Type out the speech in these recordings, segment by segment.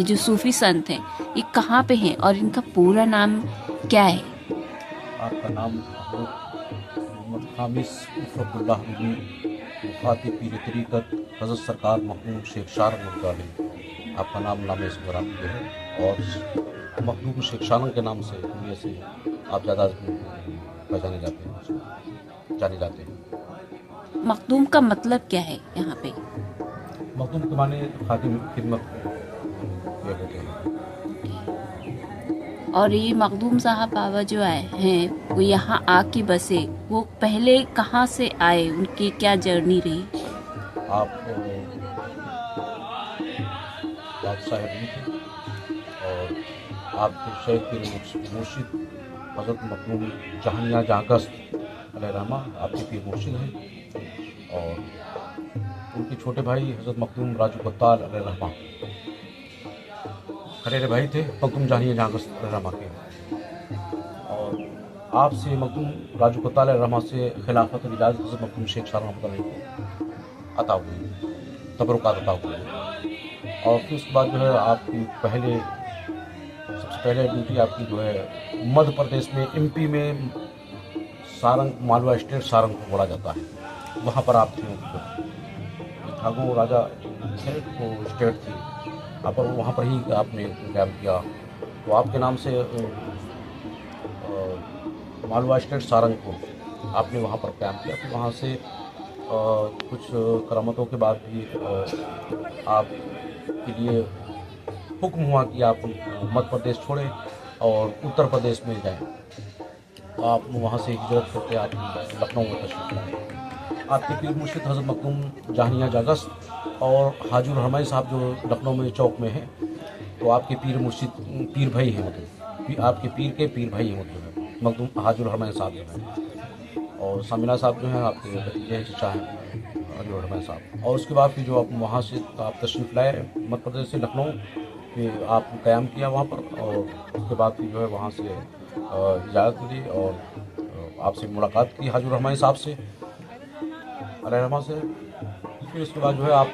जो सूफी संत हैं ये कहाँ पे हैं और इनका पूरा नाम क्या है? आपका नाम मोहम्मद खामिस उर्फ अब्दुल्लाह बिन मुखातिब पीर तरीक़त हज़रत सरकार मखदूम शेख शारंग अलैहि। आपका नाम नाम इसमें आपके है और मखदूम शेख शारंग के नाम से दुनिया से आप ज़्यादा पहचाने जाने जाते हैं। मखदूम का मतलब क्या है यहाँ पे? मखदूम के माने खादिम खिदमत ये होते हैं। और ये मखदूम साहब बाबा जो आए हैं वो यहाँ आके बसे, वो पहले कहाँ से आए, उनकी क्या जर्नी रही? आप बादशाह भी थे और आपके शेख पीर मुर्शिद हज़रत मखदूम जहानिया जहाँगस्त अलैहिर्रहमा आपके पीर मुर्शिद हैं और उनके छोटे भाई हज़रत मखदूम राजू कत्तार अलैहिर्रहमा खरेरे भाई थे मखदूम जहानिया जहाँगस्त अलैहिर्रहमा के। और आपसे मखदूम राजू कत्तार अलैहिर्रहमा से खिलाफत इजाज़त हज़रत मखदूम शेख शारंग को अता हुई, तबरुकात अता हुई। और फिर उसके बाद जो है आपकी सबसे पहले ड्यूटी आपकी जो है मध्य प्रदेश में एमपी में सारंग मालवा स्टेट सारंग को बोला जाता है, वहाँ पर आप थे। ठाकुर राजा थे वो स्टेट थी आप वहाँ पर ही आपने कैम्प किया। तो आपके नाम से मालवा स्टेट सारंग को आपने वहाँ पर कैम्प किया। तो वहाँ से कुछ करामतों के बाद भी आपके लिए हुक्म हुआ कि आप मध्य प्रदेश छोड़ें और उत्तर प्रदेश में जाएं। तो आप वहाँ से हिजरत करके आप लखनऊ में तशरीफ़ लाए। आपके पीर मुर्शिद हज़रत मखदूम जहानिया जहाँगस्त और हाजुर हरमैन साहब जो लखनऊ में चौक में हैं, तो आपके पीर मुर्शिद पीर भाई हैं, मतलब आपके पीर के पीर भाई हैं, मतलब मखदूम हाजुर हरमैन साहब जो हैं। और सामिना साहब जो हैं आपके भतीजे चचा हैं हाजुर हरमैन साहब। और उसके बाद फिर जो आप वहाँ से आप तशरीफ़ लाए मध्य प्रदेश से लखनऊ, फिर आप क़याम किया वहाँ पर। और उसके बाद फिर जो है वहाँ से इजाज़त मिली और आपसे मुलाकात की हाजुर रहमान साहब से अलैहिर्रहमा से। फिर उसके बाद जो है आप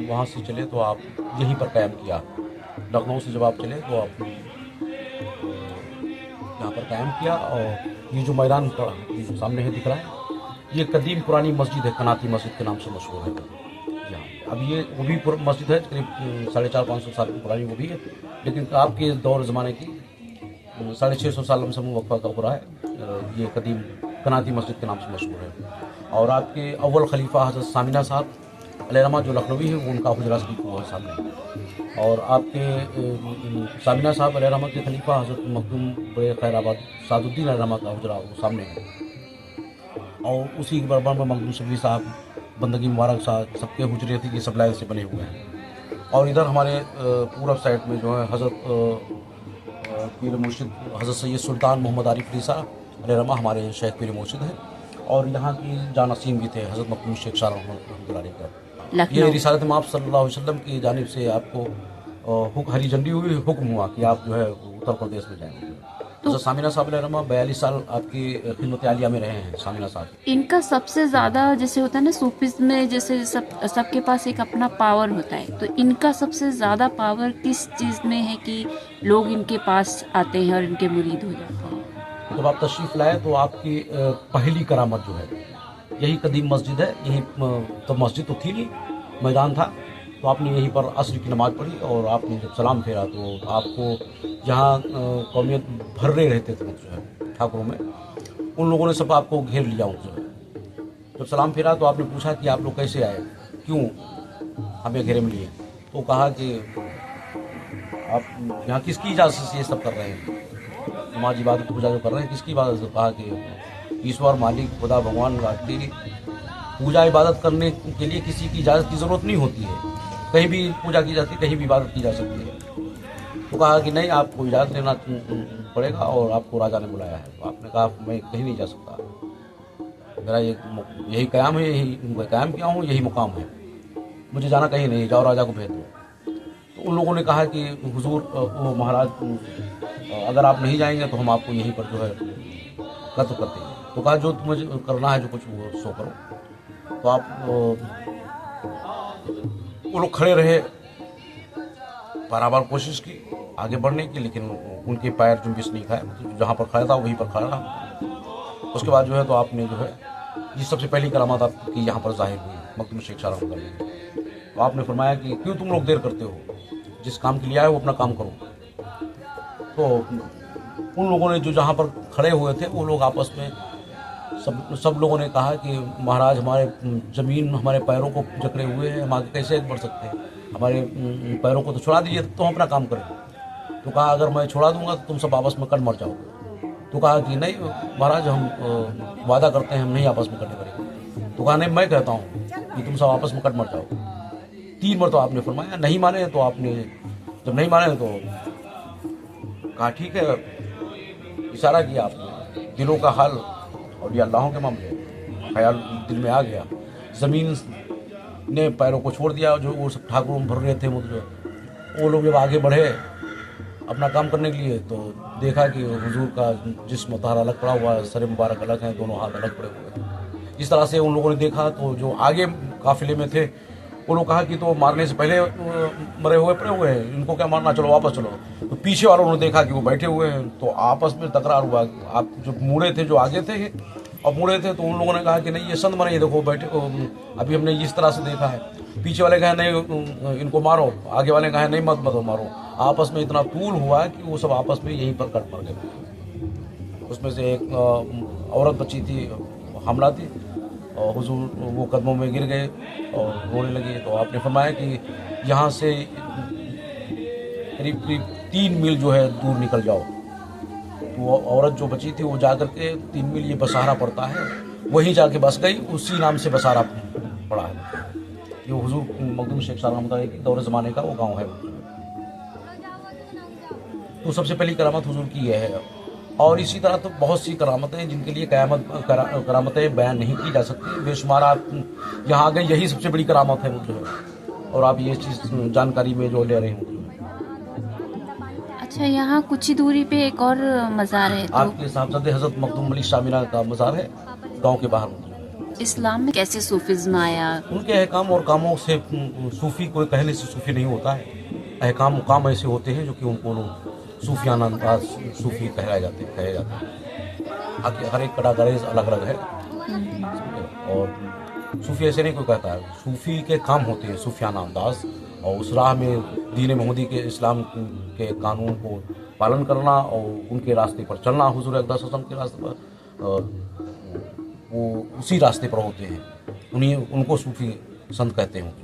वहाँ से चले तो आप यहीं पर क़याम किया। लखनऊ से जब आप चले तो आप यहाँ पर क़याम किया। और ये जो मैदान पर सामने है दिख रहा है, ये कदीम पुरानी मस्जिद है, कनाती मस्जिद के नाम से मशहूर है यहाँ। अब ये वो भी मस्जिद है करीब 450-500 साल की पुरानी वो भी है, लेकिन आपके दौर ज़माने की 650 साल लमसम वक़्फ़ा का हो रहा है। ये कदीम कनाती मस्जिद के नाम से मशहूर है। और आपके अव्वल खलीफा हज़रत सामिना साहब अलैहिर्रहमा जो लखनवी है, वो उनका हुजरा शरीफ हुआ है सामने। और आपके सामिना साहब अलैहिर्रहमा के खलीफा हज़रत मखदूम बड़े खैराबाद सादुद्दीन अलैहिर्रहमा का हुजरा वो सामने है। और उसी के बराबर में मखदूम शफी साहब, बंदगी मुबारक साहब, सबके हुजरे थे, ये सब लाइन से बने हुए हैं। और इधर हमारे पूरब साइड में जो है हज़रत पीर मुर्शिद हज़रत सैयद सुल्तान मोहम्मद आरिफ अली साहब अलैहिर्रहमा हमारे शेख पीर मुर्शिद हैं। और यहाँ की जानसीम भी थे हज़रत मखदूम शेख शारंग रहमतुल्लाह अलैह। ये रिसालत माफ़ सल्लल्लाहु अलैहि वसल्लम की जानिब से आपको हरी झंडी हुई, हुक्म हुआ कि आप जो है उत्तर प्रदेश में जाएंगे। तो सामिना साहब अलैहिर्रहमा 42 साल आपकी खिदमत आलिया में रहे हैं। सामिना साहब इनका सबसे ज़्यादा जैसे होता है ना सूफीज़्म में, जैसे सबके पास एक अपना पावर होता है, तो इनका सबसे ज़्यादा पावर किस चीज़ में है कि लोग इनके पास आते हैं और इनके मुरीद हो जाते हैं? जब आप तशरीफ़ लाए तो आपकी पहली करामत जो है, यही कदीम मस्जिद है। यही तो मस्जिद तो थी नहीं, मैदान था। तो आपने यहीं पर असर की नमाज़ पढ़ी और आपने जब सलाम फेरा तो आपको जहाँ कौमियत भर्रे रहते थे जो है ठाकुरों में, उन लोगों ने सब आपको घेर लिया। जो है जब सलाम फेरा तो आपने पूछा कि आप लोग कैसे आए, क्यों हमें घेरे में लिए? तो कहा कि आप यहाँ किसकी इजाज़त से ये सब कर रहे हैं, नमाज इबादत पूजा जो कर रहे हैं किसकी इबादत से? कहा कि ईश्वर मालिक खुदा भगवान की पूजा इबादत करने के लिए किसी की इजाज़त की ज़रूरत नहीं होती है, कहीं भी पूजा की जाती है, कहीं भी इबादत की जा सकती है। तो कहा कि नहीं, आपको इजाज़त लेना पड़ेगा और आपको राजा ने बुलाया है। तो आपने कहा मैं कहीं नहीं जा सकता, मेरा यही क़याम है, यही क़याम किया हूँ, यही मुकाम है, मुझे जाना कहीं नहीं, जाओ राजा को भेज दो। तो उन लोगों ने कहा कि हुजूर वो महाराज अगर आप नहीं जाएंगे तो हम आपको यहीं पर जो है कत्ल कर देंगे। तो कहा जो तुम्हें करना है जो कुछ वो सो करो। तो आप वो लोग खड़े रहे बार कोशिश की आगे बढ़ने की, लेकिन उनके पैर जुम्बिश नहीं खाए, मतलब जहाँ पर खड़ा था वहीं पर खड़ा रहा। उसके बाद जो है तो आपने जो है ये सबसे पहली करामात आपकी यहाँ पर जाहिर हुई मखदूम शेख शाह रहमतुल्लाह अलैह। तो आपने फरमाया कि क्यों तुम लोग देर करते हो, जिस काम के लिए आए वो अपना काम करो। तो उन लोगों ने जो जहाँ पर खड़े हुए थे वो लोग आपस में सब लोगों ने कहा कि महाराज हमारे ज़मीन हमारे पैरों को जकड़े हुए हैं, हम आगे कैसे बढ़ सकते हैं, हमारे पैरों को तो छुड़ा दीजिए तो हम अपना काम करें। तो कहा अगर मैं छुड़ा दूंगा तो तुम सब आपस में कट मर जाओगे। तो कहा कि नहीं महाराज हम वादा करते हैं हम नहीं आपस में कटे करेंगे। तो कहा नहीं मैं कहता हूँ कि तुम सब आपस में कट मर जाओगे। 3 बार तो आपने फरमाया, नहीं माने तो आपने जब नहीं माने तो कहा ठीक है, इशारा किया आपने, दिलों का हाल और ये अल्लाहों के मामले ख्याल दिल में आ गया। ज़मीन ने पैरों को छोड़ दिया, जो वो सब ठाकुर भर रहे थे मतलब वो लोग जब आगे बढ़े अपना काम करने के लिए तो देखा कि हुजूर का जिस्म तहरा अलग पड़ा हुआ है, सर मुबारक अलग हैं, दोनों हाथ अलग पड़े हुए हैं। इस तरह से उन लोगों ने देखा तो जो आगे काफिले में थे वो लोग कहा कि तो मारने से पहले मरे हुए पड़े हुए हैं, इनको क्या मारना, चलो वापस चलो। तो पीछे वालों ने देखा कि वो बैठे हुए हैं तो आपस में तकरार हुआ। आप जो मुड़े थे जो आगे थे और मुड़े थे तो उन लोगों ने कहा कि नहीं ये संत मरे, ये देखो बैठे, अभी हमने इस तरह से देखा है। पीछे वाले कहे नहीं इनको मारो, आगे वाले कहे नहीं मत मारो। आपस में इतना तूल हुआ कि वो सब आपस में यहीं पर कट मर गए। उसमें से एक औरत बची थी, हमला थी, और हुजूर वो कदमों में गिर गए और रोने लगे। तो आपने फरमाया कि यहाँ से करीब 3 मील जो है दूर निकल जाओ। तो वो औरत जो बची थी वो जा करके 3 मील ये बसारा पड़ता है वहीं जाके बस गई, उसी नाम से बसारा पड़ा है। ये हुजूर मखदूम शेख शाह रहमतुल्लाह अलैह के दौरे ज़माने का वो गाँव है। तो सबसे पहली करामत हुजूर की यह है। और इसी तरह तो बहुत सी करामतें हैं जिनके लिए करामतें बयान नहीं की जा सकती, बेशुमार। आप यहाँ आ गए, यही सबसे बड़ी करामत है जो है, और आप ये चीज़ जानकारी में जो ले रहे हैं। अच्छा, यहाँ कुछ ही दूरी पे एक और मज़ार है तो आपके साहबजादे हज़रत मखदूम अली शाह मीना का मज़ार है गाँव के बाहर। इस्लाम में कैसे सूफिज्म आया? उनके अहकाम और कामों से सूफ़ी कोई कहने से सूफ़ी नहीं होता है। अहकाम काम ऐसे होते हैं जो कि उनको सूफियाना अंदाज सूफ़ी कहे जाते हैं। हर एक कड़ागरेज अलग अलग है, और सूफ़ी ऐसे नहीं कोई कहता है। सूफ़ी के काम होते हैं सूफियाना अंदाज, और उस राह में दीन मोहम्मदी के इस्लाम के कानून को पालन करना और उनके रास्ते पर चलना, हुजूर अक़दस सल्लल्लाहु अलैहि वसल्लम के रास्ते पर, और वो उसी रास्ते पर होते हैं, उनको सूफ़ी संत कहते हैं।